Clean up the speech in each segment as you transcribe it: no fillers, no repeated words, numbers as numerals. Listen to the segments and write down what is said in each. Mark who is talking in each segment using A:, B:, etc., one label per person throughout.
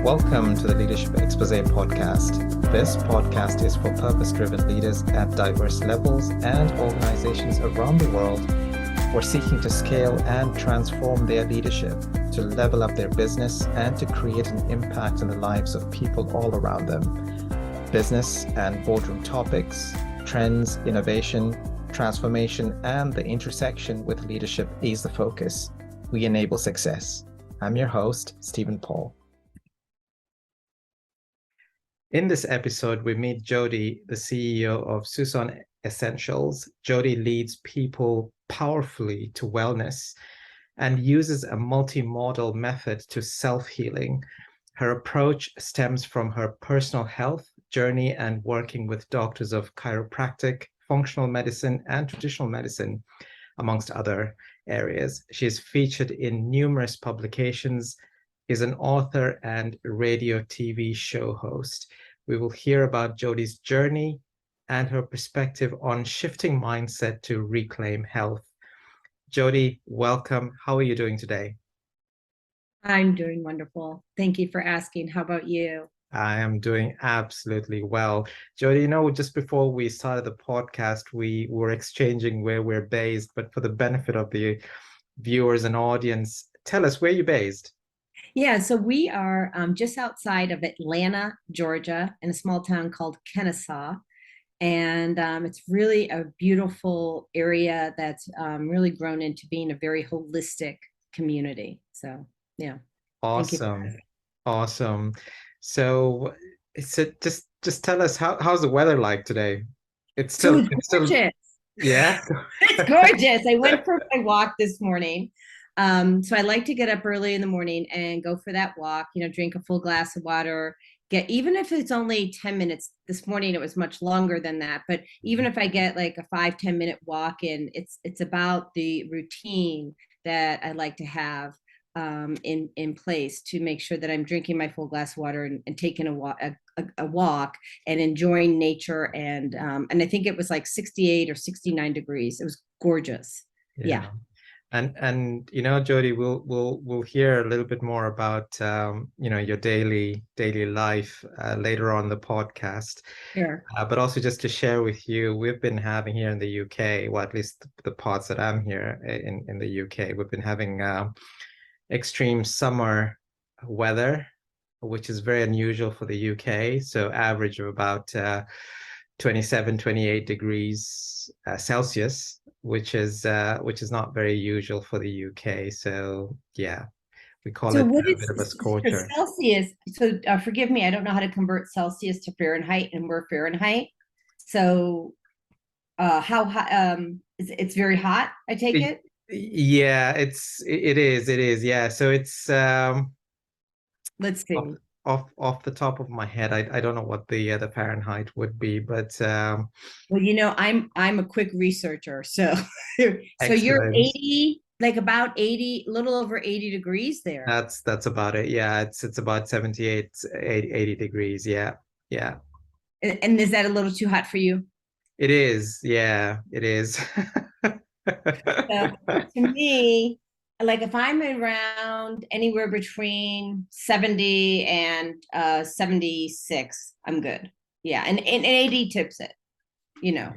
A: Welcome to the Leadership Exposé podcast. This podcast is for purpose-driven leaders at diverse levels and organizations around the world who are seeking to scale and transform their leadership, to level up their business, and to create an impact in the lives of people all around them. Business and boardroom topics, trends, innovation, transformation, and the intersection with leadership is the focus. We enable success. I'm your host, Stephen Paul. In this episode, we meet Jodi, the CEO of Suson Essentials. Jodi leads people powerfully to wellness and uses a multimodal method to self-healing. Her approach stems from her personal health journey and working with doctors of chiropractic, functional medicine, and traditional medicine, amongst other areas. She is featured in numerous publications, is an author and radio TV show host. We will hear about Jodi's journey and her perspective on shifting mindset to reclaim health. Jodi, welcome. How are you doing today?
B: I'm doing wonderful. Thank you for asking. How about you?
A: I am doing absolutely well. Jodi, just before we started the podcast, we were exchanging where we're based, but for the benefit of the viewers and audience, tell us, where you're based.
B: Yeah, so we are just outside of Atlanta, Georgia, in a small town called Kennesaw. And it's really a beautiful area that's really grown into being a very holistic community. So, yeah.
A: Awesome. Awesome. So, just tell us, how's the weather like today? It's still
B: gorgeous.
A: Yeah.
B: It's gorgeous. I went for my walk this morning. So I like to get up early in the morning and go for that walk, drink a full glass of water, even if it's only 10 minutes. This morning it was much longer than that, but even if I get like a 5-10 minute walk in, it's about the routine that I like to have in place to make sure that I'm drinking my full glass of water and taking a walk and enjoying nature. And I think it was like 68 or 69 degrees. It was gorgeous. Yeah.
A: And Jodi, we'll hear a little bit more about your daily life later on the podcast.
B: Sure.
A: But also just to share with you, we've been having here in the UK, well, at least the parts that I'm here in the UK, we've been having extreme summer weather, which is very unusual for the UK. So average of about 27, 28 degrees Celsius, which is not very usual for the UK. So yeah, we call it a bit of a scorcher.
B: Celsius? So forgive me, I don't know how to convert Celsius to Fahrenheit, and we're Fahrenheit. So how hot? It's very hot, I take it.
A: Yeah, it is. Yeah. So it's
B: let's see.
A: Off the top of my head, I don't know what the Fahrenheit would be, but
B: well, I'm a quick researcher, so so you're 80, like about 80, a little over 80 degrees there.
A: That's about it. Yeah, it's about 78, 80 degrees. Yeah.
B: And is that a little too hot for you?
A: It is. Yeah, it is.
B: So to me, like if I'm around anywhere between 70 and 76, I'm good. Yeah, and 80 tips it,
A: Yeah.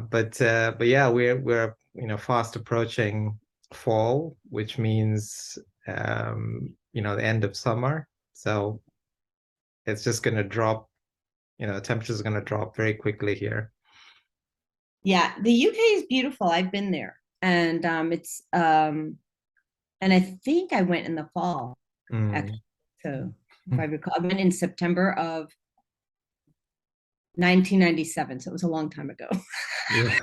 A: But yeah, we're fast approaching fall, which means the end of summer. So it's just going to drop. The temperature is going to drop very quickly here.
B: Yeah, the UK is beautiful. I've been there, and it's and I think I went in the fall, actually. So if I recall, I went in September of 1997, so it was a long time ago.
A: Yeah.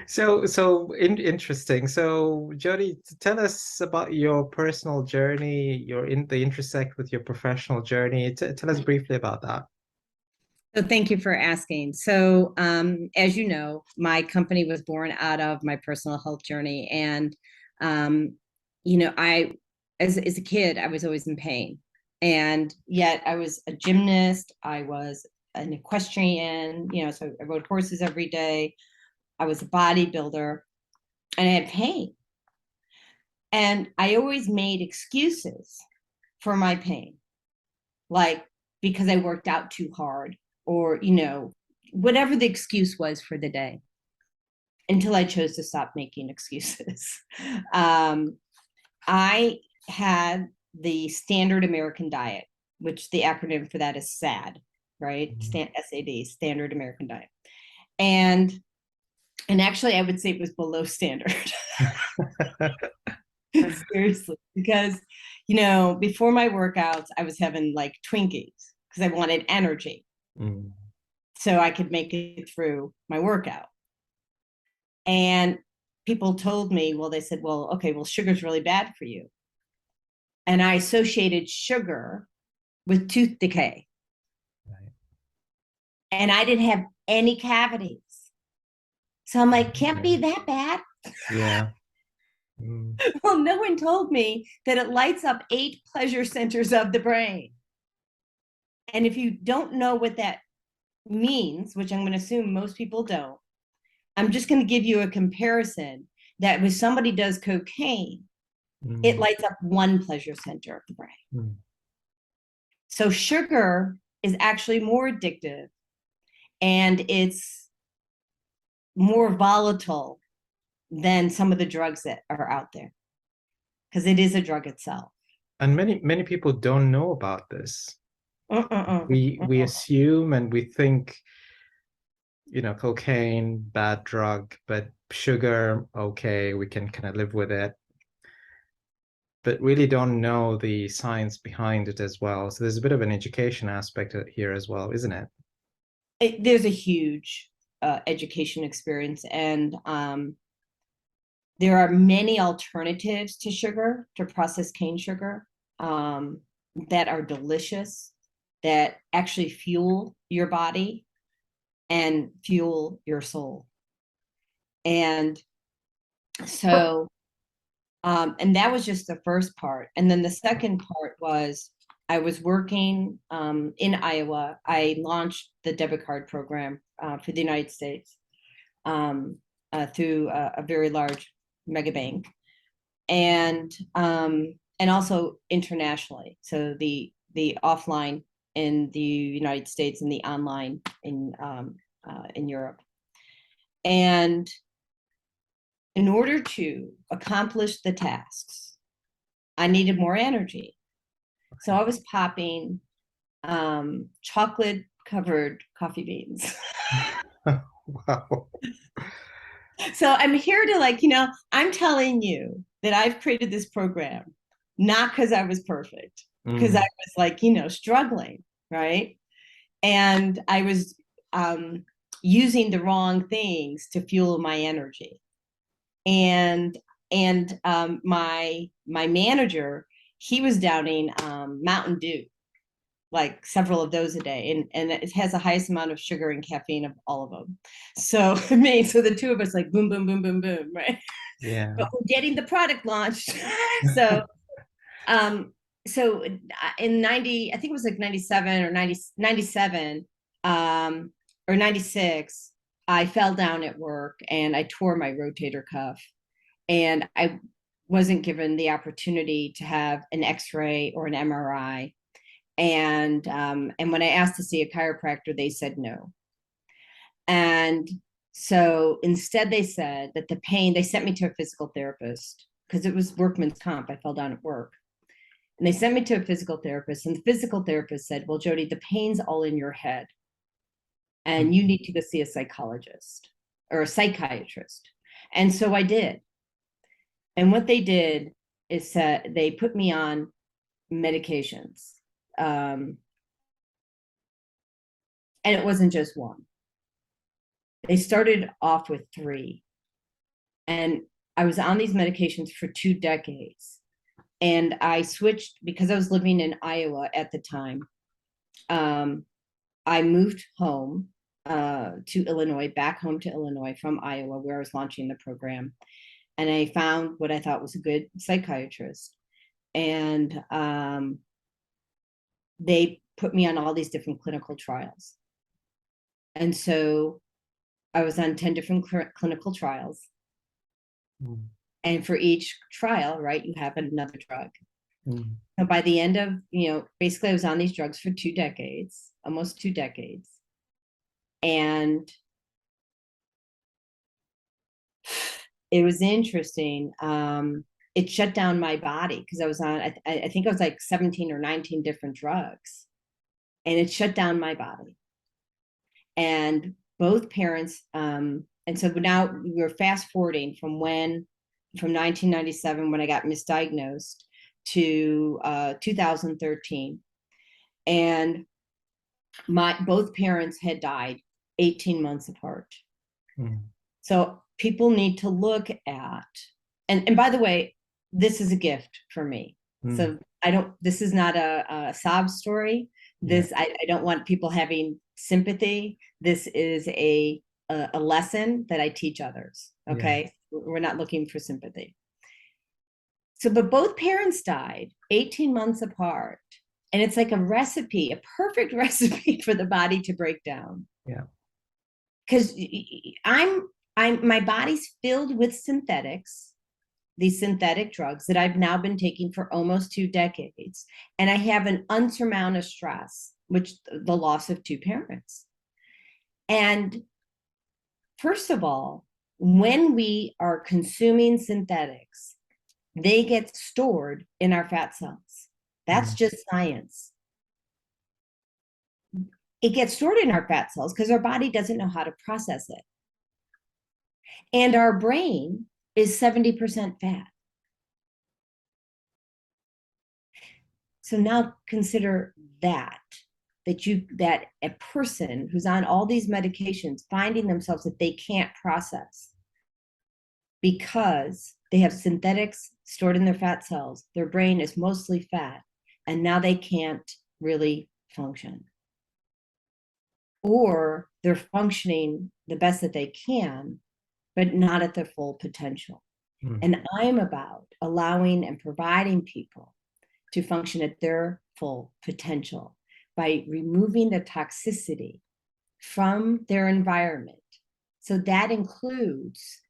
A: So interesting. So Jodi, tell us about your personal journey, the intersect with your professional journey. Tell us briefly about that.
B: So thank you for asking. So as you know, my company was born out of my personal health journey. And, I, as a kid, I was always in pain. And yet I was a gymnast. I was an equestrian, so I rode horses every day. I was a bodybuilder and I had pain. And I always made excuses for my pain, like because I worked out too hard, or, whatever the excuse was for the day, until I chose to stop making excuses. I had the standard American diet, which the acronym for that is SAD, right? SAD, Standard American Diet. And actually, I would say it was below standard. Seriously, because, before my workouts, I was having like Twinkies because I wanted energy. So I could make it through my workout. And people told me, well, they said, well, okay, well, sugar's really bad for you. And I associated sugar with tooth decay. Right. And I didn't have any cavities. So I'm like, can't be that bad.
A: Yeah.
B: Well, no one told me that it lights up 8 pleasure centers of the brain. And if you don't know what that means, which I'm going to assume most people don't, I'm just going to give you a comparison that when somebody does cocaine, it lights up 1 pleasure center of the brain. So sugar is actually more addictive, and it's more volatile than some of the drugs that are out there, because it is a drug itself.
A: And many people don't know about this. We assume and we think, cocaine, bad drug, but sugar, okay, we can kind of live with it. But really don't know the science behind it as well. So there's a bit of an education aspect here as well, isn't it?
B: There's a huge education experience, and there are many alternatives to sugar, to processed cane sugar, that are delicious, that actually fuel your body and fuel your soul. And so, and that was just the first part. And then the second part was, I was working in Iowa. I launched the debit card program for the United States through a very large mega bank, and also internationally. So the offline in the United States and the online in Europe. And in order to accomplish the tasks, I needed more energy. So I was popping chocolate covered coffee beans.
A: Wow.
B: So I'm here to I'm telling you that I've created this program, not because I was perfect, because I was struggling, right? And I was using the wrong things to fuel my energy. And my manager, he was downing Mountain Dew, like several of those a day, and it has the highest amount of sugar and caffeine of all of them. So so the two of us boom, boom, boom, boom, boom, right?
A: Yeah.
B: But we're getting the product launched. So in 90, I think it was 97 or 97 or 96, I fell down at work and I tore my rotator cuff, and I wasn't given the opportunity to have an X-ray or an MRI. And when I asked to see a chiropractor, they said no. And so instead they said that the pain, they sent me to a physical therapist because it was workman's comp. I fell down at work. And they sent me to a physical therapist, and the physical therapist said, well, Jodi, the pain's all in your head, and you need to go see a psychologist or a psychiatrist. And so I did. And what they did is they put me on medications. And it wasn't just one. They started off with 3. And I was on these medications for 2 decades. And I switched because I was living in Iowa at the time. I moved home to Illinois, back home to Illinois from Iowa, where I was launching the program. And I found what I thought was a good psychiatrist. And they put me on all these different clinical trials. And so I was on 10 different clinical trials. And for each trial, right, you have another drug.
A: Mm.
B: So by the end of, basically I was on these drugs for 2 decades, almost 2 decades. And it was interesting. It shut down my body because I was on, I think I was like 17 or 19 different drugs. And it shut down my body. And both parents, and so now we're fast forwarding from 1997, when I got misdiagnosed, to 2013. And both parents had died 18 months apart.
A: Mm.
B: So people need to look at, and by the way, this is a gift for me.
A: Mm.
B: So this is not a sob story. I don't want people having sympathy. This is a lesson that I teach others. Okay. Yeah. We're not looking for sympathy. So, but both parents died 18 months apart. And it's like a recipe, a perfect recipe for the body to break down.
A: Yeah.
B: Because my body's filled with synthetics, these synthetic drugs that I've now been taking for almost 2 decades. And I have an unsurmountable stress, which the loss of 2 parents. And first of all, when we are consuming synthetics, they get stored in our fat cells. That's just science. It gets stored in our fat cells because our body doesn't know how to process it. And our brain is 70% fat. So now consider that a person who's on all these medications finding themselves that they can't process because they have synthetics stored in their fat cells. Their brain is mostly fat, and now they can't really function. Or they're functioning the best that they can, but not at their full potential. And I'm about allowing and providing people to function at their full potential by removing the toxicity from their environment. So that includes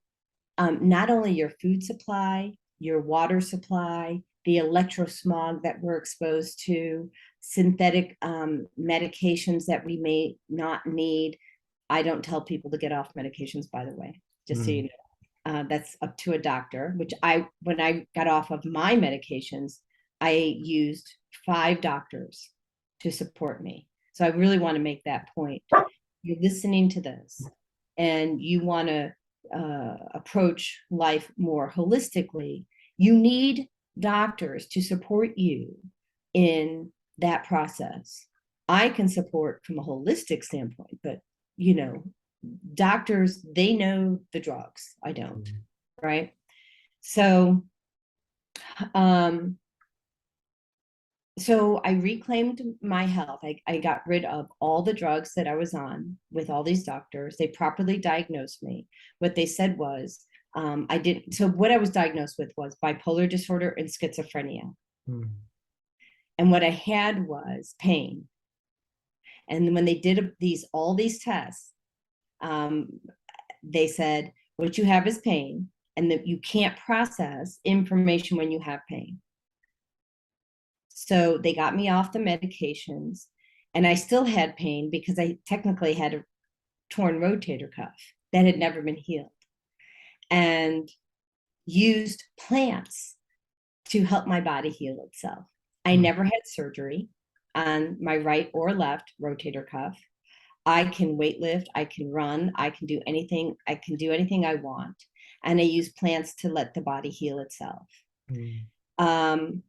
B: not only your food supply, your water supply, the electrosmog that we're exposed to, synthetic medications that we may not need. I don't tell people to get off medications, by the way, just so you know. That's up to a doctor, which when I got off of my medications, I used 5 doctors to support me. So I really want to make that point. You're listening to this and you want to approach life more holistically. You need doctors to support you in that process. I can support from a holistic standpoint, but doctors, they know the drugs. I don't, right? So I reclaimed my health. I got rid of all the drugs that I was on with all these doctors. They properly diagnosed me. What they said was, so what I was diagnosed with was bipolar disorder and schizophrenia. And what I had was pain. And when they did all these tests, they said, what you have is pain, and that you can't process information when you have pain. So they got me off the medications, and I still had pain because I technically had a torn rotator cuff that had never been healed, and used plants to help my body heal itself. I never had surgery on my right or left rotator cuff. I can weightlift, I can run, I can do anything I want. And I use plants to let the body heal itself. And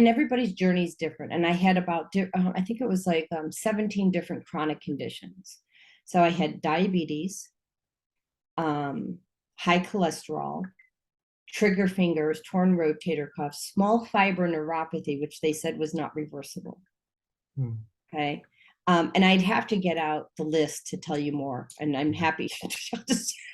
B: everybody's journey is different. And I had about, I think it was like 17 different chronic conditions. So I had diabetes, high cholesterol, trigger fingers, torn rotator cuffs, small fiber neuropathy, which they said was not reversible. Okay. And I'd have to get out the list to tell you more. And I'm happy.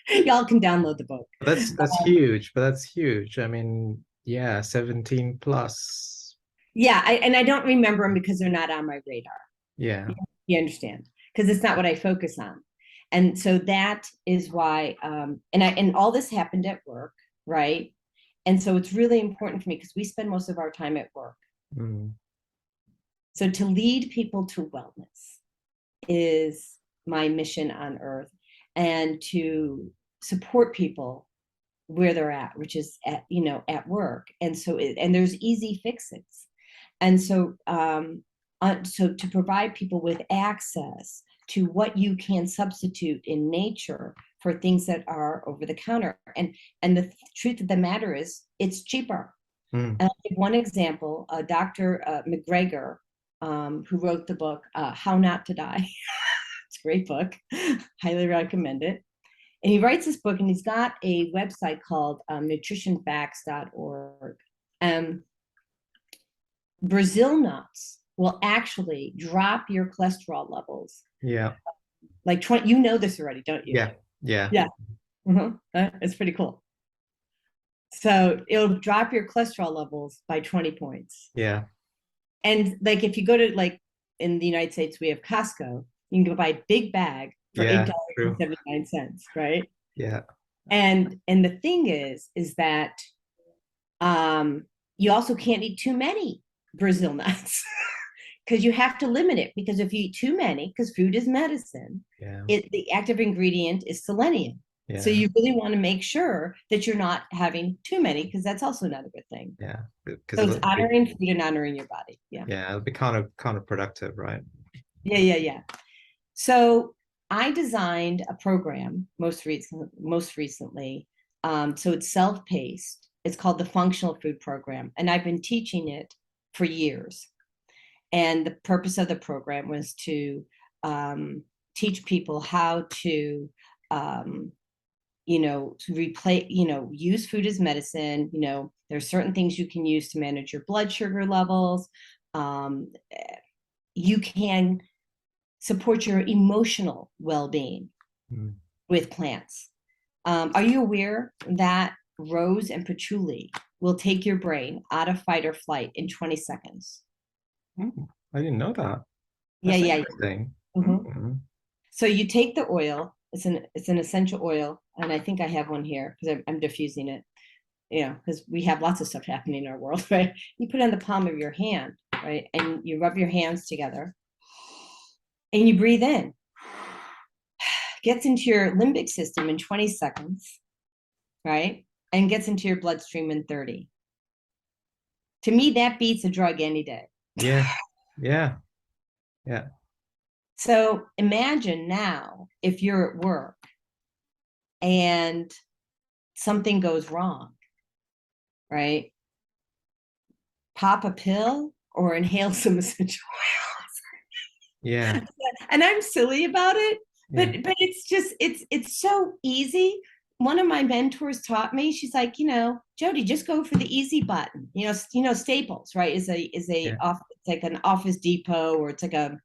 B: Y'all can download the book.
A: That's huge, but that's huge. I mean, yeah, 17 plus.
B: Yeah. And I don't remember them because they're not on my radar.
A: Yeah.
B: You understand? Because it's not what I focus on. And so that is why, and all this happened at work, right? And so it's really important for me because we spend most of our time at work.
A: Mm.
B: So to lead people to wellness is my mission on earth, and to support people where they're at, which is at, at work. And so, and there's easy fixes. And so, so to provide people with access to what you can substitute in nature for things that are over the counter. And the truth of the matter is it's cheaper.
A: Mm.
B: And I'll give one example, Dr. McGregor, who wrote the book, How Not to Die. It's a great book. Highly recommend it. And he writes this book, and he's got a website called nutritionfacts.org. Brazil nuts will actually drop your cholesterol levels.
A: Yeah.
B: Like 20, you know this already, don't you?
A: Yeah. Yeah.
B: Yeah. It's pretty cool. So it'll drop your cholesterol levels by 20 points.
A: Yeah.
B: And like if you go to, like, in the United States, we have Costco. You can go buy a big bag for $8.79, right?
A: Yeah.
B: And the thing is that you also can't eat too many Brazil nuts because you have to limit it, because if you eat too many, because food is medicine,
A: Yeah.
B: The active ingredient is selenium.
A: Yeah.
B: So you really want to make sure that you're not having too many, because that's also not a good thing.
A: Yeah.
B: So it's honoring food and honoring your body. Yeah.
A: Yeah. It'll be counterproductive, right?
B: Yeah. So I designed a program most recently. So it's self-paced. It's called the Functional Food Program, and I've been teaching it for years. And the purpose of the program was to teach people how to, replace, use food as medicine. There's certain things you can use to manage your blood sugar levels. You can support your emotional well-being with plants. Are you aware that rose and patchouli will take your brain out of fight or flight in 20 seconds?
A: I didn't know that.
B: That's
A: interesting.
B: Mm-hmm. So you take the oil. It's an essential oil, and I think I have one here because I'm diffusing it. Because we have lots of stuff happening in our world, right? You put it on the palm of your hand, right, and you rub your hands together, and you breathe in. Gets into your limbic system in 20 seconds, right, and gets into your bloodstream in 30. To me, that beats a drug any day.
A: Yeah.
B: So imagine now if you're at work and something goes wrong, right? Pop a pill or inhale some essential oils.
A: Yeah.
B: And I'm silly about it, but it's just, it's so easy. One of my mentors taught me, she's like, Jodi, just go for the easy button. Staples, right? Is it's like an Office Depot, or it's like a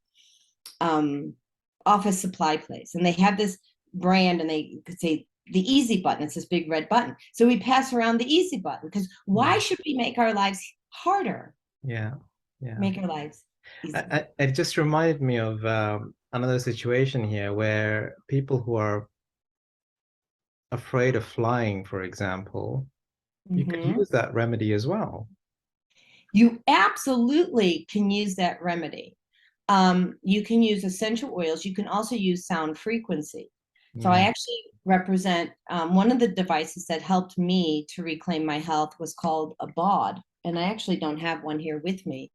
B: office supply place, and they have this brand, and they could say the easy button. It's this big red button. So we pass around the easy button, because why should we make our lives harder? Make our lives easier.
A: It just reminded me of another situation here where people who are afraid of flying, for example, you could use that remedy as well.
B: You absolutely can use that remedy. You can use essential oils. You can also use sound frequency. So I actually represent one of the devices that helped me to reclaim my health was called a BOD, and I actually don't have one here with me.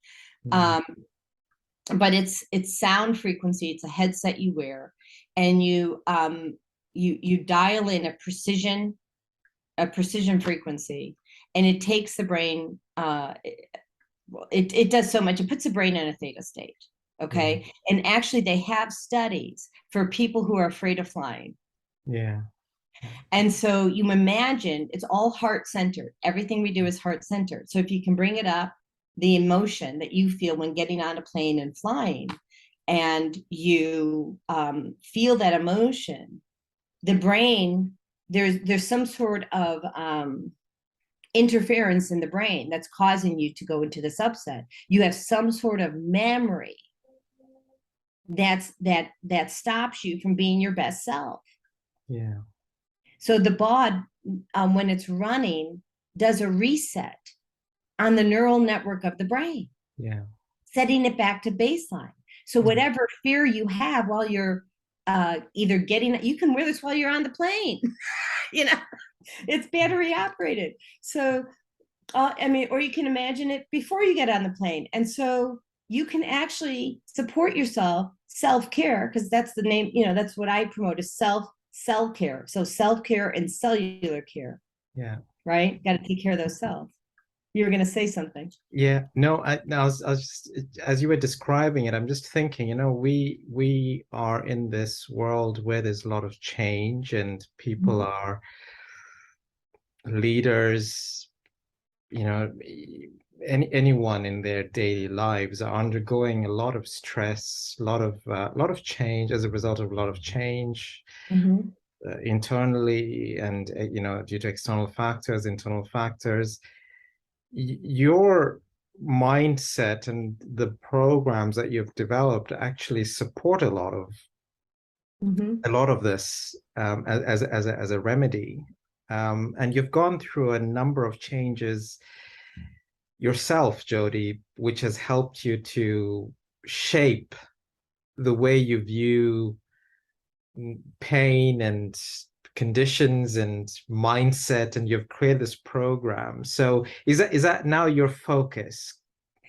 B: But it's sound frequency. It's a headset you wear, and you dial in a precision frequency, and it takes the brain. It does so much. It puts the brain in a theta state. Okay. And actually they have studies for people who are afraid of flying. And so you imagine it's all heart centered. Everything we do is heart centered. So if you can bring it up, the emotion that you feel when getting on a plane and flying, and you feel that emotion, the brain, there's some sort of interference in the brain that's causing you to go into this upset. You have some sort of memory that stops you from being your best self.
A: Yeah.
B: So the bod, when it's running, does a reset on the neural network of the brain,
A: Yeah.
B: setting it back to baseline. So
A: Mm.
B: whatever fear you have while you're either getting, you can wear this while you're on the plane, you know, it's battery operated. So, I mean, or you can imagine it before you get on the plane. And so you can actually support yourself, self-care, because that's the name, you know, that's what I promote is self-care. So self-care and cellular care.
A: Yeah.
B: Right? Got to take care of those cells. You were going to say something.
A: Yeah, no, I was just, as you were describing it, I'm just thinking, you know, we are in this world where there's a lot of change and people are leaders, you know, anyone in their daily lives are undergoing a lot of stress, a lot of change as a result of a lot of change internally and you know, due to external factors, internal factors. Your mindset and the programs that you've developed actually support a lot of this as a remedy. And you've gone through a number of changes yourself, Jodi, which has helped you to shape the way you view pain and conditions and mindset, and you've created this program. So is that now your focus,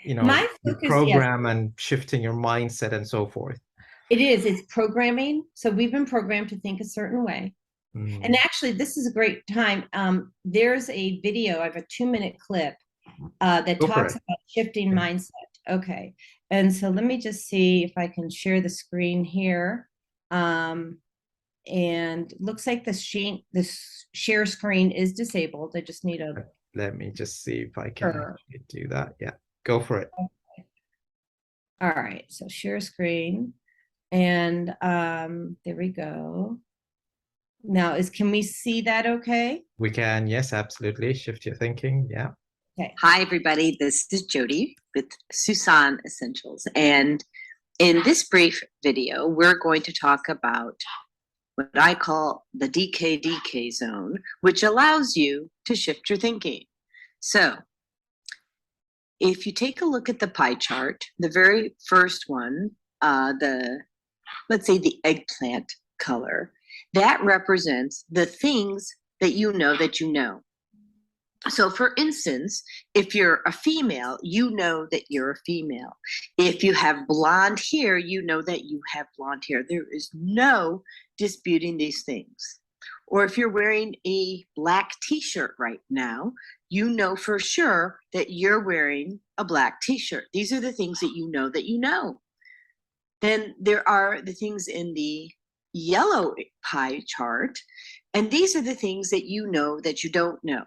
A: you know,
B: My
A: the
B: focus, yes,
A: program and shifting your mindset and so forth?
B: it is. It's programming. So we've been programmed to think a certain way. And actually, this is a great time. There's a video, I have a 2-minute clip that
A: Go for
B: talks
A: it.
B: about shifting
A: Yeah.
B: mindset. Okay. And so let me just see if I can share the screen here. And looks like this share screen is disabled. I just need a.
A: Let me just see if I can actually do that. Yeah, go for it.
B: Okay. All right. So share screen. And there we go. Now can we see that okay?
A: We can, yes, absolutely. Shift your thinking. Yeah.
B: Okay.
C: Hi, everybody. This is Jodi with Suson Essentials. And in this brief video, we're going to talk about what I call the DK zone, which allows you to shift your thinking. So if you take a look at the pie chart, the very first one, let's say the eggplant color, that represents the things that you know that you know. So for instance, if you're a female, you know that you're a female. If you have blonde hair, you know that you have blonde hair. There is no disputing these things. Or if you're wearing a black t-shirt right now, you know for sure that you're wearing a black t-shirt. These are the things that you know that you know. Then there are the things in the yellow pie chart, and these are the things that you know that you don't know.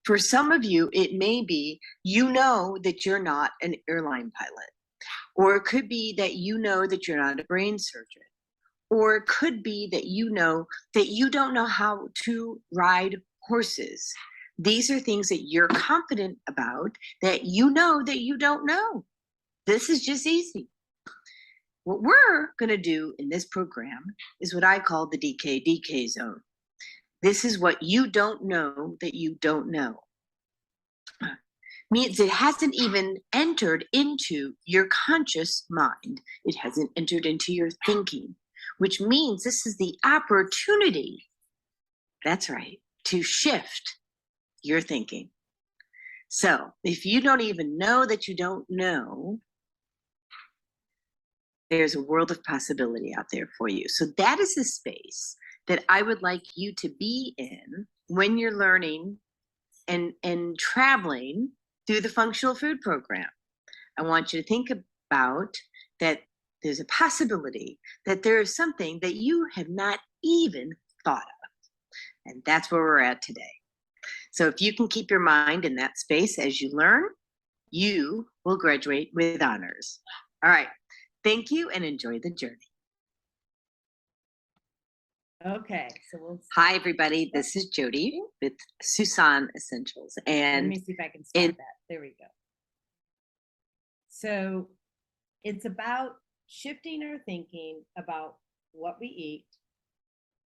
C: For some of you, it may be you know that you're not an airline pilot, or it could be that you know that you're not a brain surgeon, or it could be that you know that you don't know how to ride horses. These are things that you're confident about that you know that you don't know. This is just easy. What we're going to do in this program is what I call the DK zone. This is what you don't know that you don't know. Means it hasn't even entered into your conscious mind. It hasn't entered into your thinking, which means this is the opportunity, that's right, to shift your thinking. So if you don't even know that you don't know, there's a world of possibility out there for you. So that is the space that I would like you to be in when you're learning and traveling through the functional food program. I want you to think about that there's a possibility that there is something that you have not even thought of. And that's where we're at today. So if you can keep your mind in that space as you learn, you will graduate with honors. All right. Thank you and enjoy the journey.
B: Okay, so
C: Hi, everybody. This is Jodi with Suson Essentials. And
B: let me see if I can stop that. There we go. So it's about shifting our thinking about what we eat,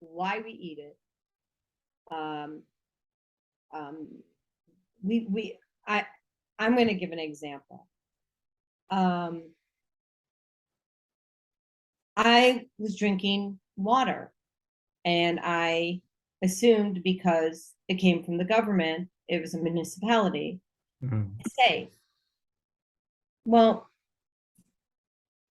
B: why we eat it. I'm going to give an example. I was drinking water, and I assumed because it came from the government, it was a municipality, it's safe. Well,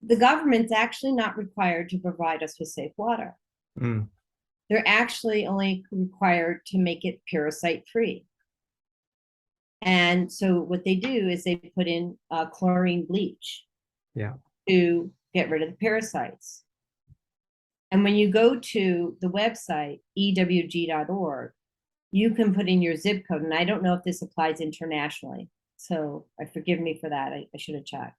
B: the government's actually not required to provide us with safe water. They're actually only required to make it parasite free. And so what they do is they put in chlorine bleach to get rid of the parasites. And when you go to the website, ewg.org, you can put in your zip code. And I don't know if this applies internationally, so forgive me for that. I should have checked.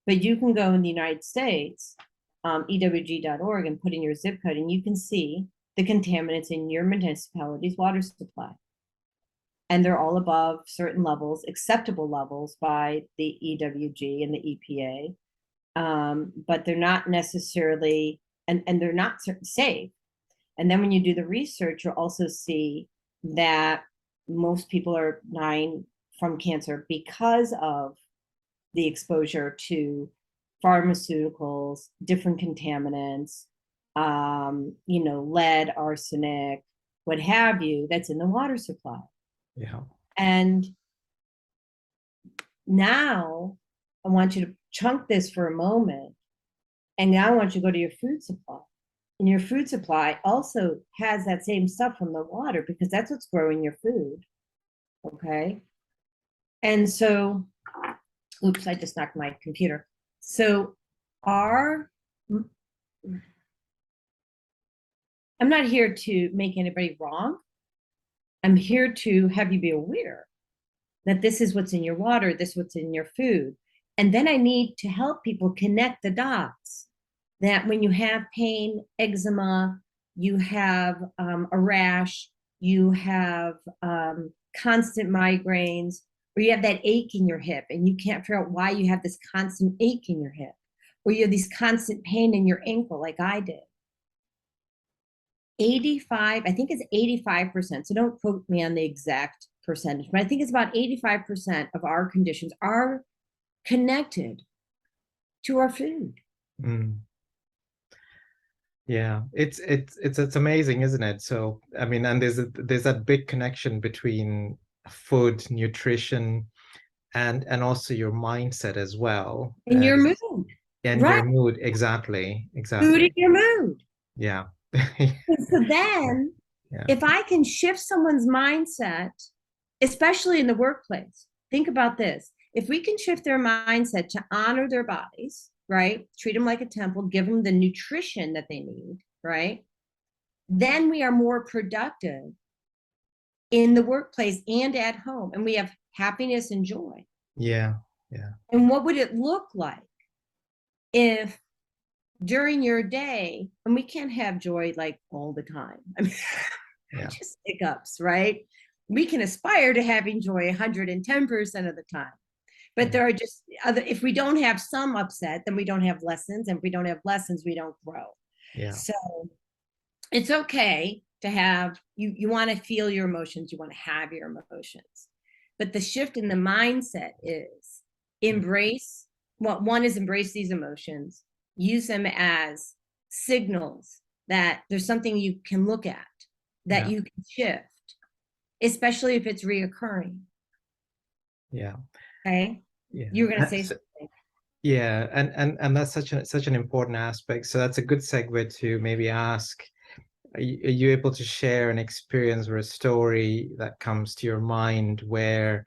B: But you can go in the United States, ewg.org, and put in your zip code, and you can see the contaminants in your municipality's water supply. And they're all above certain levels, acceptable levels by the EWG and the EPA. But they're not necessarily, and they're not safe. And then when you do the research, you'll also see that most people are dying from cancer because of the exposure to pharmaceuticals, different contaminants, lead, arsenic, what have you, that's in the water supply.
A: Yeah.
B: And now I want you to chunk this for a moment. And now I want you to go to your food supply. And your food supply also has that same stuff from the water, because that's what's growing your food. Okay. And so, oops, I just knocked my computer. So I'm not here to make anybody wrong. I'm here to have you be aware that this is what's in your water, this is what's in your food. And then I need to help people connect the dots, that when you have pain, eczema, you have a rash, you have constant migraines, or you have that ache in your hip and you can't figure out why you have this constant ache in your hip, or you have this constant pain in your ankle like I did. 85, I think it's 85%, so don't quote me on the exact percentage, but I think it's about 85% of our conditions are connected to our food.
A: Yeah, it's amazing, isn't it? So I mean, and there's that big connection between food, nutrition, and also your mindset as well.
B: And your mood.
A: And
B: right.
A: Your mood, exactly.
B: Food in your mood.
A: Yeah.
B: So then, if I can shift someone's mindset, especially in the workplace, think about this. If we can shift their mindset to honor their bodies, right? Treat them like a temple, give them the nutrition that they need, right? Then we are more productive in the workplace and at home, and we have happiness and joy.
A: Yeah.
B: And what would it look like if during your day, and we can't have joy like all the time. I mean, just hiccups, right? We can aspire to having joy 110% of the time. But there are just other, if we don't have some upset, then we don't have lessons. And if we don't have lessons, we don't grow.
A: Yeah.
B: So it's okay to have, you want to feel your emotions, you want to have your emotions. But the shift in the mindset is embrace, well, one is embrace these emotions, use them as signals that there's something you can look at, that you can shift, especially if it's reoccurring.
A: Yeah.
B: Okay.
A: Yeah.
B: You're going to say something.
A: Yeah, and that's such an important aspect. So that's a good segue to maybe ask, are you able to share an experience or a story that comes to your mind where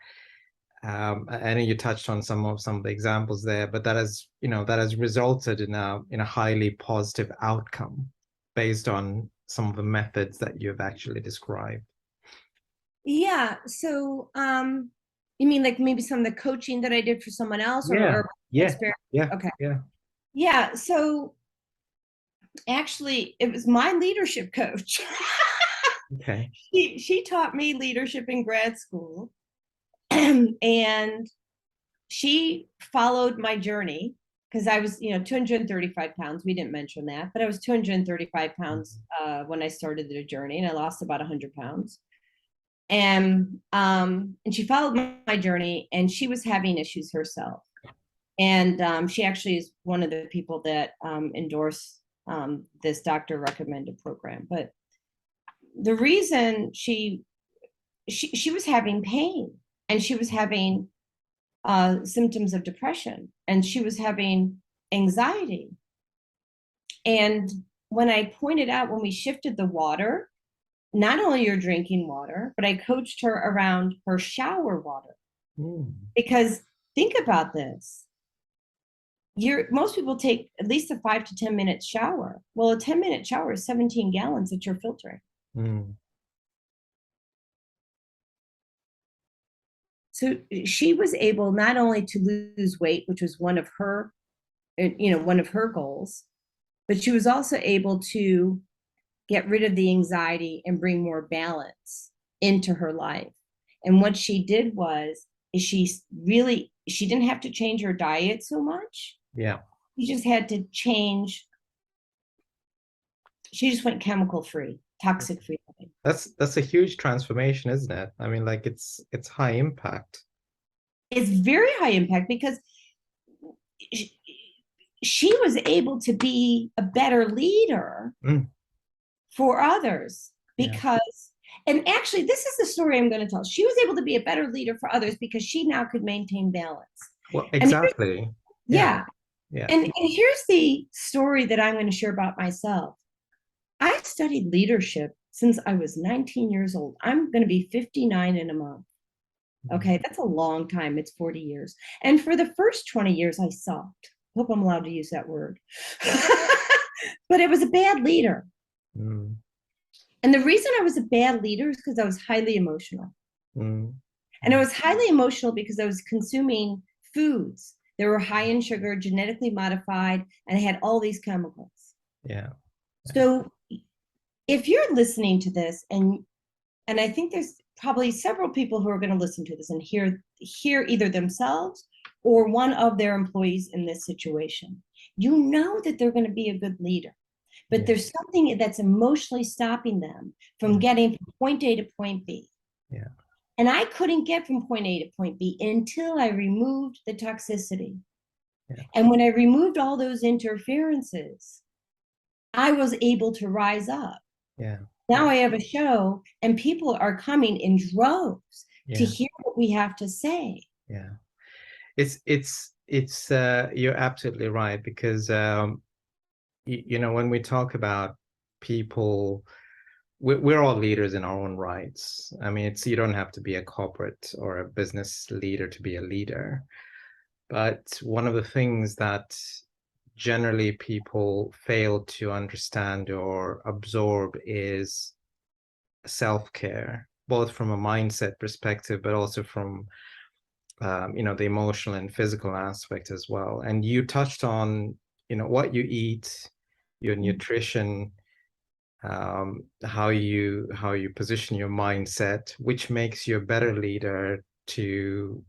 A: I know you touched on some of the examples there, but that has resulted in a highly positive outcome based on some of the methods that you've actually described?
B: Yeah. So you mean like maybe some of the coaching that I did for someone else, or experience?
A: Yeah.
B: Okay.
A: Yeah.
B: Yeah. So actually, it was my leadership coach.
A: Okay.
B: She taught me leadership in grad school, and she followed my journey because I was, 235 pounds. We didn't mention that, but I was 235 pounds when I started the journey, and I lost about 100 pounds. And she followed my journey, and she was having issues herself. And she actually is one of the people that endorse this doctor recommended program. But the reason she was having pain, and she was having symptoms of depression, and she was having anxiety. And when I pointed out, when we shifted the water, not only you're drinking water, but I coached her around her shower water. Because think about this. Most people take at least a 5 to 10 minute shower. Well, a 10-minute shower is 17 gallons that you're filtering. So she was able not only to lose weight, which was one of her goals, but she was also able to get rid of the anxiety and bring more balance into her life. And what she did is she didn't have to change her diet so much.
A: Yeah.
B: She just had to change. She just went chemical free, toxic free.
A: That's a huge transformation, isn't it? I mean, like it's high impact.
B: It's very high impact because she was able to be a better leader for others because, and actually, this is the story I'm going to tell. She was able to be a better leader for others because she now could maintain balance.
A: Well, exactly.
B: Yeah.
A: Yeah.
B: And here's the story that I'm going to share about myself. I studied leadership since I was 19 years old. I'm going to be 59 in a month. Okay, that's a long time. It's 40 years. And for the first 20 years, I sucked. Hope I'm allowed to use that word. But I was a bad leader. And the reason I was a bad leader is because I was highly emotional. And I was highly emotional because I was consuming foods that were high in sugar, genetically modified, and I had all these chemicals.
A: Yeah.
B: So if you're listening to this, and I think there's probably several people who are going to listen to this and hear either themselves or one of their employees in this situation, you know that they're going to be a good leader, but there's something that's emotionally stopping them from getting from point A to point B.
A: Yeah.
B: And I couldn't get from point A to point B until I removed the toxicity. Yeah. And when I removed all those interferences, I was able to rise up.
A: Yeah.
B: Now I have a show, and people are coming in droves to hear what we have to say.
A: Yeah. It's you're absolutely right, because when we talk about people, we're all leaders in our own rights. I mean, you don't have to be a corporate or a business leader to be a leader. But one of the things that generally people fail to understand or absorb is self-care, both from a mindset perspective, but also from the emotional and physical aspect as well. And you touched on what you eat, your nutrition, how you position your mindset, which makes you a better leader, to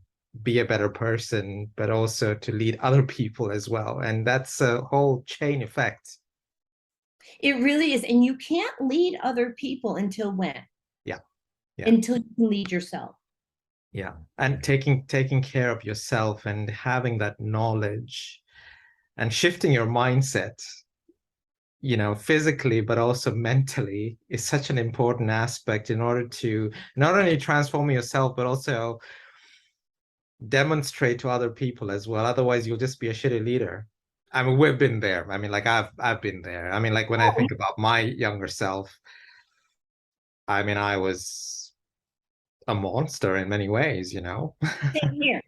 A: be a better person, but also to lead other people as well. And that's a whole chain effect.
B: It really is. And you can't lead other people until when?
A: Yeah.
B: Until you can lead yourself.
A: Yeah. And taking care of yourself and having that knowledge and shifting your mindset, physically, but also mentally, is such an important aspect in order to not only transform yourself, but also demonstrate to other people as well. Otherwise, you'll just be a shitty leader. I mean, we've been there. I mean, like I've been there. I mean, like when I think about my younger self, I mean, I was a monster in many ways,
B: Same here.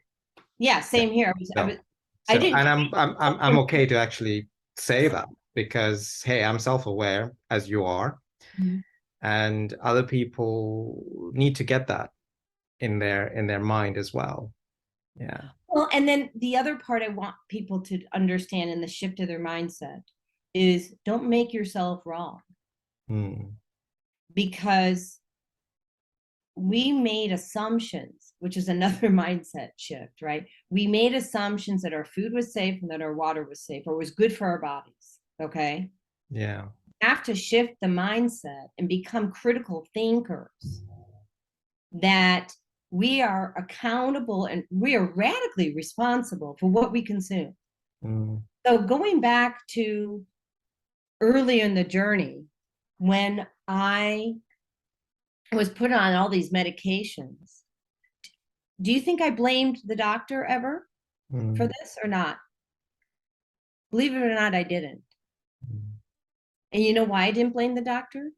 B: Yeah, same here.
A: And I'm okay to actually say that, because hey, I'm self-aware, as you are, and other people need to get that in their mind as well. Yeah.
B: Well, and then the other part I want people to understand in the shift of their mindset is don't make yourself wrong. Because we made assumptions, which is another mindset shift, right? We made assumptions that our food was safe and that our water was safe or was good for our bodies. Okay.
A: Yeah.
B: Have to shift the mindset and become critical thinkers that we are accountable and we are radically responsible for what we consume. So going back to earlier in the journey, when I was put on all these medications, do you think I blamed the doctor ever for this or not? Believe it or not, I didn't. And you know why I didn't blame the doctor?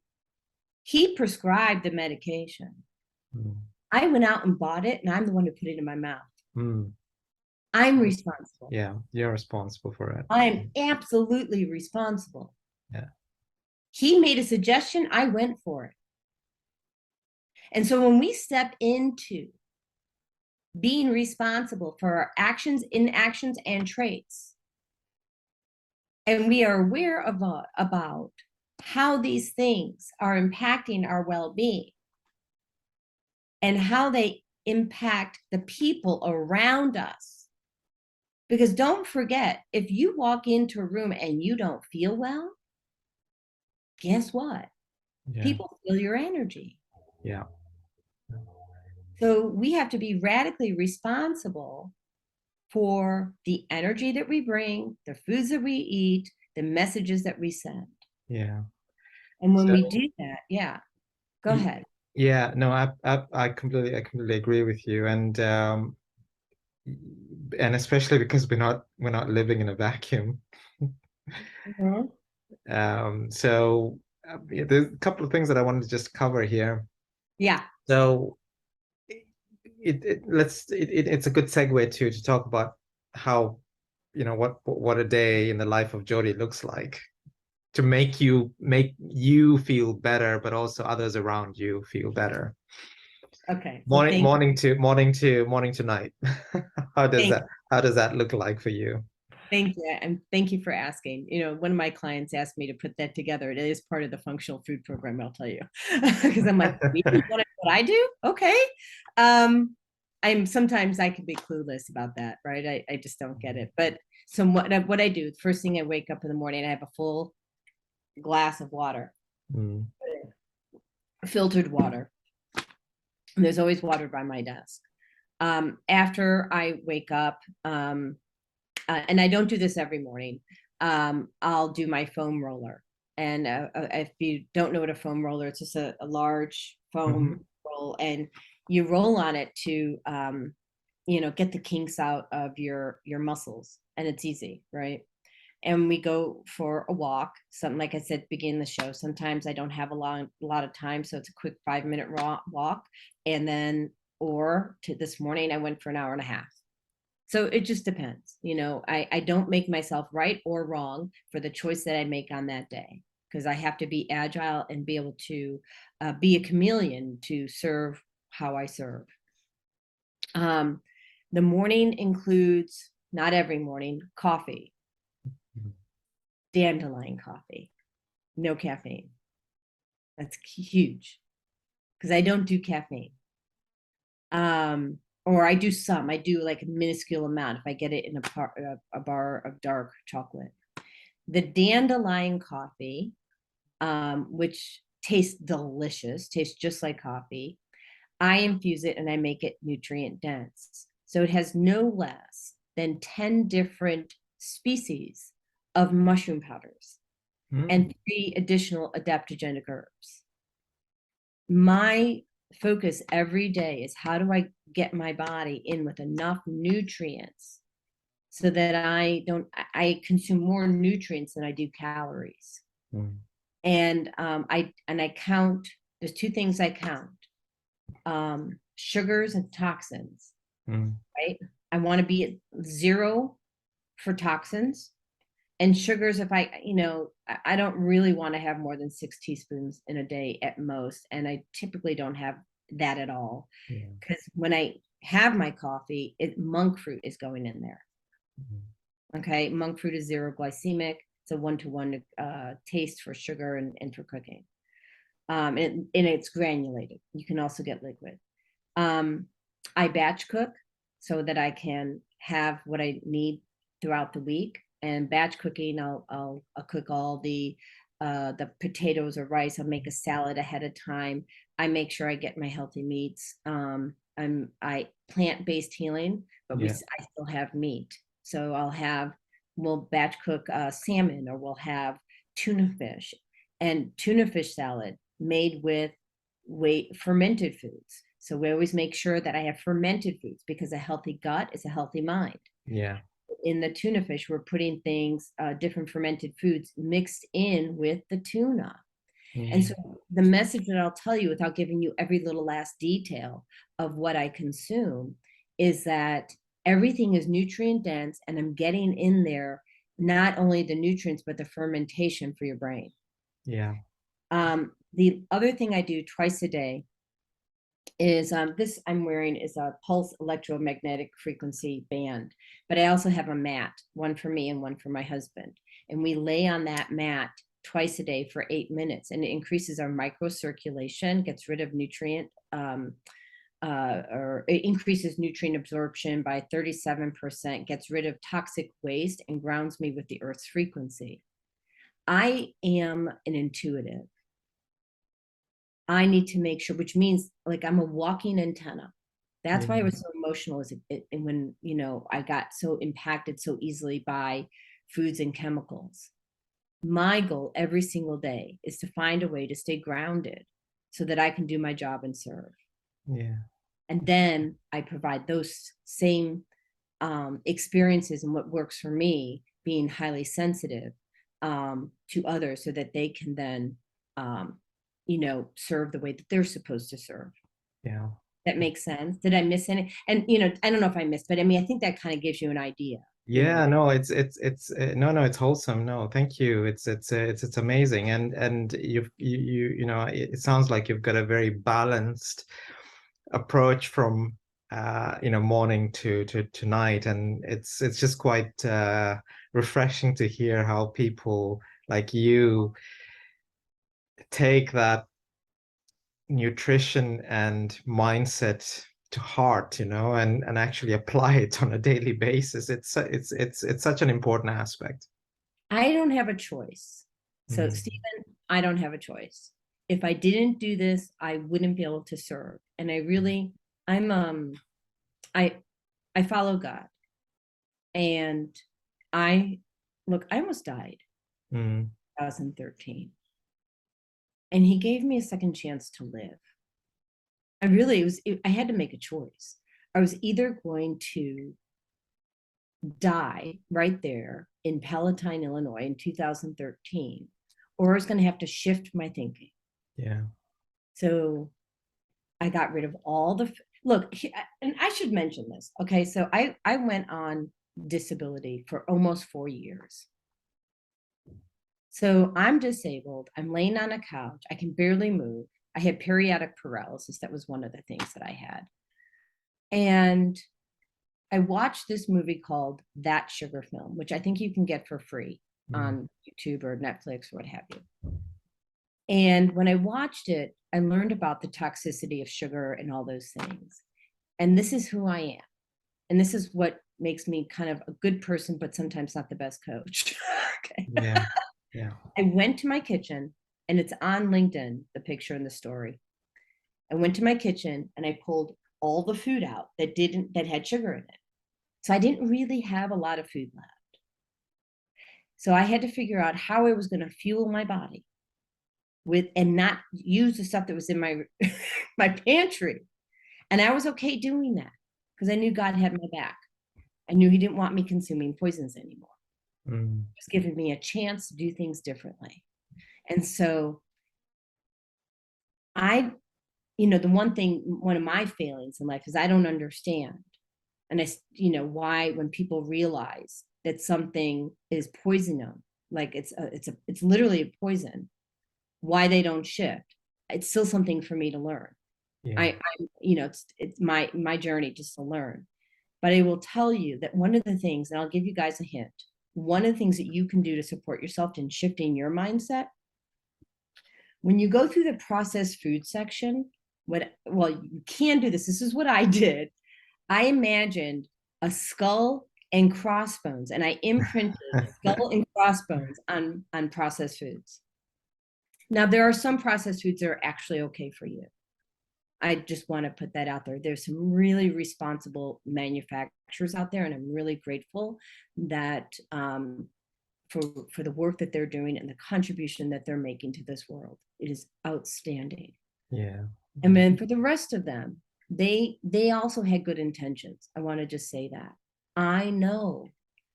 B: He prescribed the medication. I went out and bought it, and I'm the one who put it in my mouth. I'm responsible.
A: Yeah, you're responsible for it.
B: I'm absolutely responsible.
A: Yeah.
B: He made a suggestion, I went for it. And so when we step into being responsible for our actions, inactions, and traits, and we are aware of about how these things are impacting our well-being and how they impact the people around us. Because don't forget, if you walk into a room and you don't feel well, guess what?
A: Yeah.
B: People feel your energy.
A: Yeah.
B: So we have to be radically responsible for the energy that we bring, the foods that we eat, the messages that we send.
A: Yeah.
B: And when we do that, yeah, go ahead.
A: Yeah, no, I completely agree with you, and especially because we're not living in a vacuum. So there's a couple of things that I wanted to just cover here.
B: Yeah.
A: So it's a good segue to talk about how, what a day in the life of Jodi looks like, to make you feel better, but also others around you feel better.
B: Okay.
A: Morning to night. How does that look like for you?
B: Thank you. And thank you for asking. One of my clients asked me to put that together. It is part of the functional food program, I'll tell you. Because I'm like, what I do? Okay. Sometimes I can be clueless about that, right? I just don't get it. But so what I do, first thing I wake up in the morning, I have a full glass of water, filtered water. And there's always water by my desk. After I wake up, and I don't do this every morning, I'll do my foam roller. And if you don't know what a foam roller, it's just a large foam roll, and you roll on it to get the kinks out of your muscles, and it's easy, right? And we go for a walk, something like I said, begin the show. Sometimes I don't have a lot of time, so it's a quick 5-minute walk. And then, or to this morning, I went for an hour and a half. So it just depends. I don't make myself right or wrong for the choice that I make on that day, because I have to be agile and be able to be a chameleon to serve how I serve. The morning includes, not every morning, coffee. Dandelion coffee, no caffeine. That's huge, because I don't do caffeine. Or I do like a minuscule amount if I get it in a bar of dark chocolate. The dandelion coffee, which tastes delicious, tastes just like coffee, I infuse it and I make it nutrient dense. So it has no less than 10 different species of mushroom powders and 3 additional adaptogenic herbs. My focus every day is, how do I get my body in with enough nutrients so that I consume more nutrients than I do calories. And I count, there's 2 things I count, sugars and toxins, right? I want to be at 0 for toxins. And sugars, if I don't really want to have more than 6 teaspoons in a day at most. And I typically don't have that at all. Because when I have my coffee, monk fruit is going in there. Okay. Monk fruit is 0 glycemic. It's a 1-to-1 taste for sugar and for cooking. and it's granulated. You can also get liquid. I batch cook so that I can have what I need throughout the week. And batch cooking, I'll cook all the potatoes or rice. I'll make a salad ahead of time. I make sure I get my healthy meats. I plant-based healing, but
A: Yeah.
B: I still have meat. So we'll batch cook salmon, or we'll have tuna fish, and tuna fish salad made with fermented foods. So we always make sure that I have fermented foods, because a healthy gut is a healthy mind.
A: Yeah.
B: In the tuna fish, we're putting things, different fermented foods mixed in with the tuna. And so the message that I'll tell you, without giving you every little last detail of what I consume, is that everything is nutrient dense, and I'm getting in there not only the nutrients, but the fermentation for your brain.
A: Yeah.
B: The other thing I do twice a day is this I'm wearing is a pulse electromagnetic frequency band, but I also have a mat, one for me and one for my husband. And we lay on that mat twice a day for 8 minutes, and it increases our microcirculation, gets rid of nutrient, or it increases nutrient absorption by 37%, gets rid of toxic waste, and grounds me with the earth's frequency. I am an intuitive. I need to make sure, which means like I'm a walking antenna. That's why I was so emotional when, I got so impacted so easily by foods and chemicals. My goal every single day is to find a way to stay grounded so that I can do my job and serve.
A: Yeah.
B: And then I provide those same experiences and what works for me, being highly sensitive to others, so that they can then serve the way that they're supposed to serve.
A: Yeah.
B: That makes sense. Did I miss any? And I don't know if I missed, but I mean, I think that kind of gives you an idea.
A: Yeah, no, it's no, it's wholesome. No, thank you. It's amazing. And it sounds like you've got a very balanced approach from morning to night, and it's just quite refreshing to hear how people like you take that nutrition and mindset to heart, and actually apply it on a daily basis. It's such an important aspect.
B: I don't have a choice. So Stephen, I don't have a choice. If I didn't do this, I wouldn't be able to serve. And I follow God. And I almost died in 2013. And he gave me a second chance to live. I had to make a choice. I was either going to die right there in Palatine, Illinois in 2013, or I was going to have to shift my thinking.
A: Yeah.
B: So I got rid of all and I should mention this. Okay. So I went on disability for almost 4 years. So I'm disabled. I'm laying on a couch. I can barely move. I had periodic paralysis. That was one of the things that I had. And I watched this movie called That Sugar Film, which I think you can get for free on YouTube or Netflix or what have you. And when I watched it, I learned about the toxicity of sugar and all those things. And this is who I am. And this is what makes me kind of a good person, but sometimes not the best coach. Okay.
A: Yeah. Yeah.
B: I went to my kitchen, and it's on LinkedIn, the picture and the story. I went to my kitchen and I pulled all the food out that had sugar in it. So I didn't really have a lot of food left. So I had to figure out how I was going to fuel my body and not use the stuff that was in my my pantry. And I was okay doing that because I knew God had my back. I knew he didn't want me consuming poisons anymore. He was giving me a chance to do things differently. And so one of my failings in life is I don't understand. And why when people realize that something is poison, like it's literally a poison, why they don't shift. It's still something for me to learn. Yeah. It's my journey just to learn. But I will tell you that one of the things, and I'll give you guys a hint, one of the things that you can do to support yourself in shifting your mindset, when you go through the processed food section, you can do this. This is what I did. I imagined a skull and crossbones, and I imprinted skull and crossbones on processed foods. Now, there are some processed foods that are actually okay for you. I just want to put that out there. There's some really responsible manufacturers out there, and I'm really grateful that for the work that they're doing and the contribution that they're making to this world. It is outstanding.
A: Yeah.
B: And then for the rest of them, they also had good intentions. I want to just say that. I know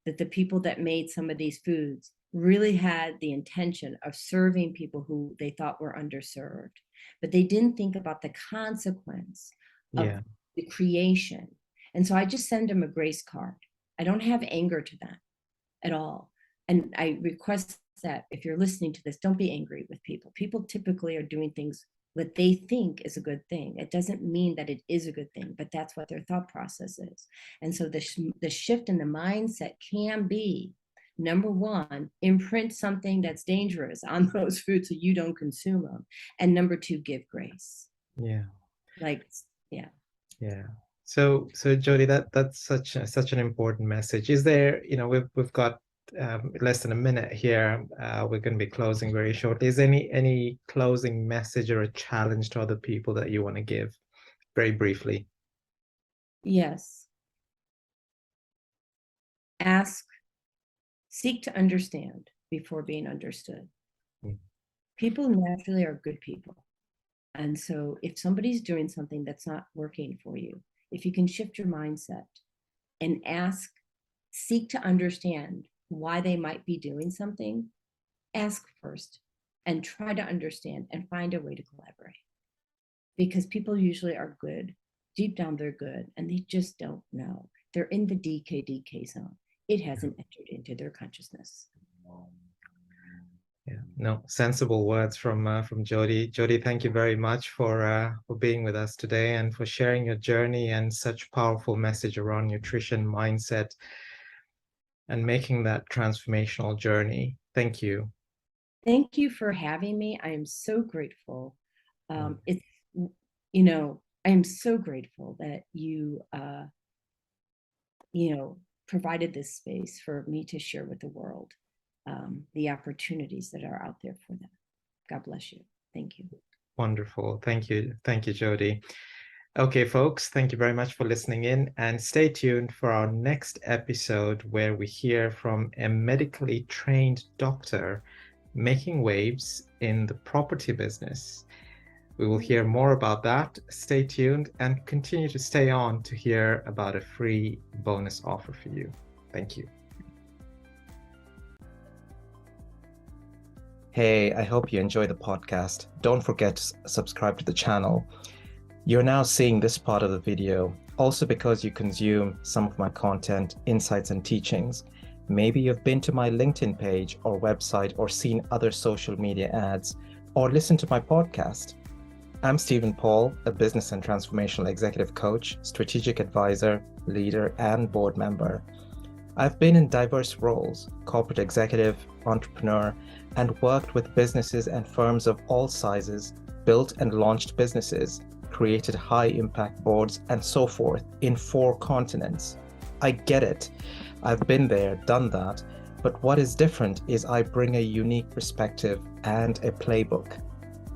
B: that the people that made some of these foods really had the intention of serving people who they thought were underserved, but they didn't think about the consequence of the creation. And so I just send them a grace card. I don't have anger to them at all. And I request that if you're listening to this, don't be angry with people. People typically are doing things that they think is a good thing. It doesn't mean that it is a good thing, but that's what their thought process is. And so the shift in the mindset can be, number one, imprint something that's dangerous on those foods so you don't consume them. And number two, give grace.
A: Yeah.
B: Yeah.
A: So Jodi, that's such an important message. Is there, we've got less than a minute here. We're going to be closing very shortly. Is any closing message or a challenge to other people that you want to give very briefly?
B: Yes. Seek to understand before being understood. People naturally are good people. And so if somebody's doing something that's not working for you, if you can shift your mindset and seek to understand why they might be doing something, ask first and try to understand and find a way to collaborate. Because people usually are good. Deep down, they're good, and they just don't know. They're in the DK zone. It hasn't entered into their consciousness.
A: Yeah, no, sensible words from Jodi. Jodi, thank you very much for being with us today and for sharing your journey and such powerful message around nutrition, mindset, and making that transformational journey. Thank you.
B: Thank you for having me. I am so grateful. I am so grateful that you, provided this space for me to share with the world the opportunities that are out there for them. God bless you. Thank you.
A: Wonderful. Thank you. Thank you, Jodi. Okay, folks, thank you very much for listening in, and stay tuned for our next episode where we hear from a medically trained doctor making waves in the property business. We will hear more about that. Stay tuned and continue to stay on to hear about a free bonus offer for you. Thank you. Hey, I hope you enjoy the podcast. Don't forget to subscribe to the channel. You're now seeing this part of the video also because you consume some of my content, insights, and teachings. Maybe you've been to my LinkedIn page or website or seen other social media ads or listened to my podcast. I'm Stephen Paul, a business and transformational executive coach, strategic advisor, leader, and board member. I've been in diverse roles, corporate executive, entrepreneur, and worked with businesses and firms of all sizes, built and launched businesses, created high-impact boards, and so forth in 4 continents. I get it. I've been there, done that, but what is different is I bring a unique perspective and a playbook.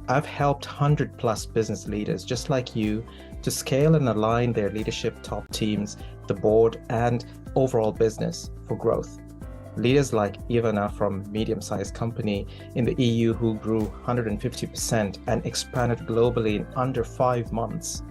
A: I've helped 100+ business leaders just like you to scale and align their leadership, top teams, the board, and overall business for growth. Leaders like Ivana from medium-sized company in the EU who grew 150% and expanded globally in under 5 months.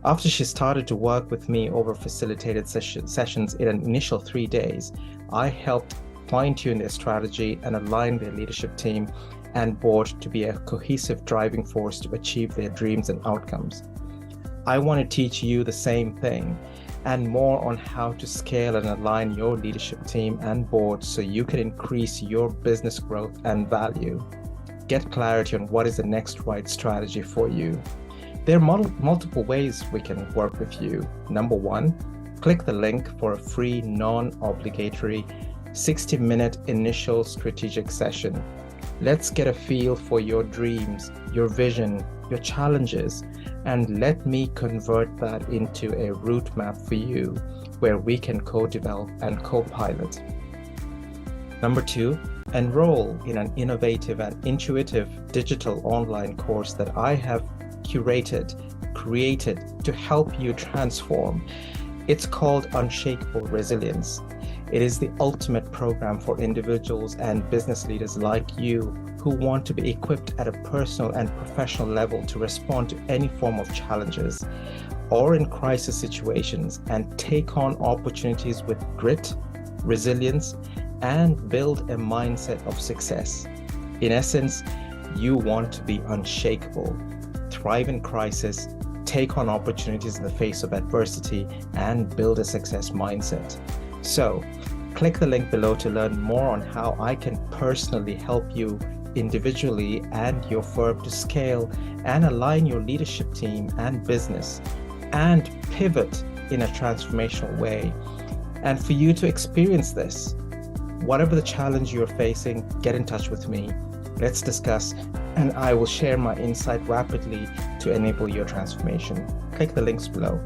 A: After she started to work with me over facilitated sessions in an initial 3 days, I helped fine-tune their strategy and align their leadership team and board to be a cohesive driving force to achieve their dreams and outcomes. I want to teach you the same thing and more on how to scale and align your leadership team and board so you can increase your business growth and value. Get clarity on what is the next right strategy for you. There are multiple ways we can work with you. Number 1, click the link for a free non-obligatory 60-minute initial strategic session. Let's get a feel for your dreams, your vision, your challenges, and let me convert that into a route map for you where we can co-develop and co-pilot. Number 2, enroll in an innovative and intuitive digital online course that I have created to help you transform. It's called Unshakable Resilience. It is the ultimate program for individuals and business leaders like you who want to be equipped at a personal and professional level to respond to any form of challenges or in crisis situations and take on opportunities with grit, resilience, and build a mindset of success. In essence, you want to be unshakable, thrive in crisis, take on opportunities in the face of adversity, and build a success mindset. So, click the link below to learn more on how I can personally help you individually and your firm to scale and align your leadership team and business and pivot in a transformational way. And for you to experience this, whatever the challenge you're facing, get in touch with me. Let's discuss, and I will share my insight rapidly to enable your transformation. Click the links below.